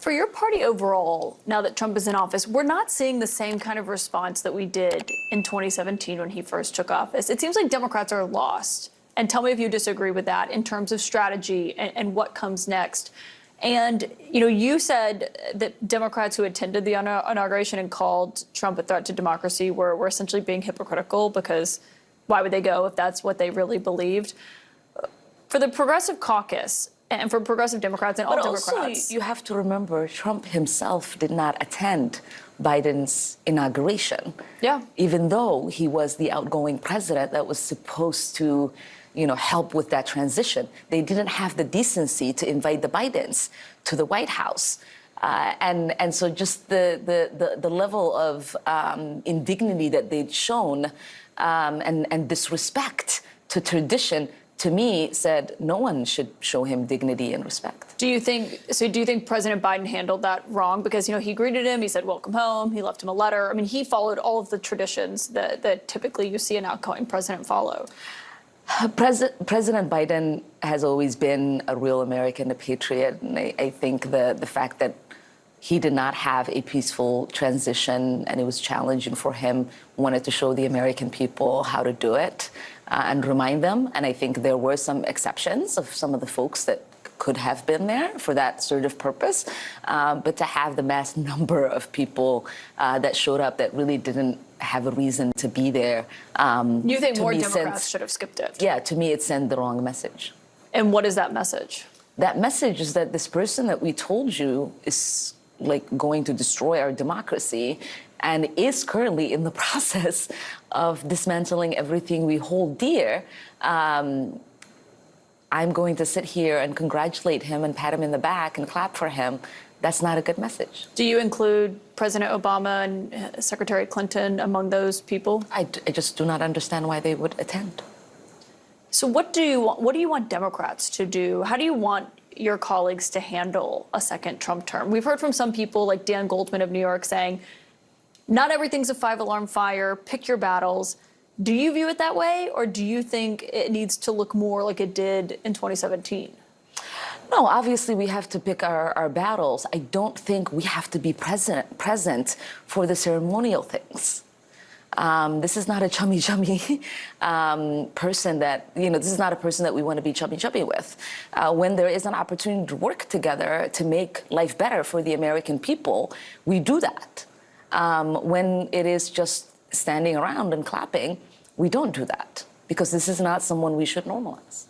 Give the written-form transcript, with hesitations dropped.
For your party overall, now that Trump is in office, we're not seeing the same kind of response that we did in 2017 when he first took office. It seems like Democrats are lost. And tell me if you disagree with that in terms of strategy and what comes next. And, you said that Democrats who attended the inauguration and called Trump a threat to democracy were essentially being hypocritical because why would they go if that's what they really believed? For the Progressive Caucus, and for progressive Democrats and all Democrats. But also, you have to remember, Trump himself did not attend Biden's inauguration. Yeah. Even though he was the outgoing president that was supposed to, help with that transition. They didn't have the decency to invite the Bidens to the White House. And so just the level of indignity that they'd shown and disrespect to tradition, to me, said no one should show him dignity and respect. Do you think President Biden handled that wrong? Because, he greeted him, he said, welcome home, he left him a letter. I mean, he followed all of the traditions that typically you see an outgoing president follow. President Biden has always been a real American, a patriot. And I think the fact that he did not have a peaceful transition and it was challenging for him, wanted to show the American people how to do it and remind them. And I think there were some exceptions of some of the folks that could have been there for that sort of purpose. But to have the mass number of people that showed up that really didn't have a reason to be there. You think more Democrats should have skipped it? Yeah, to me, it sent the wrong message. And what is that message? That message is that this person that we told you is going to destroy our democracy and is currently in the process of dismantling everything we hold dear. I'm going to sit here and congratulate him and pat him in the back and clap for him. That's not a good message. Do you include President Obama and Secretary Clinton among those people? I just do not understand why they would attend. So what do you want Democrats to do? How do you want your colleagues to handle a second Trump term? We've heard from some people like Dan Goldman of New York saying, not everything's a five-alarm fire, pick your battles. Do you view it that way, or do you think it needs to look more like it did in 2017? No, obviously we have to pick our battles. I don't think we have to be present for the ceremonial things. This is not a chummy person that, this is not a person that we want to be chummy with. When there is an opportunity to work together to make life better for the American people, we do that. When it is just standing around and clapping, we don't do that because this is not someone we should normalize.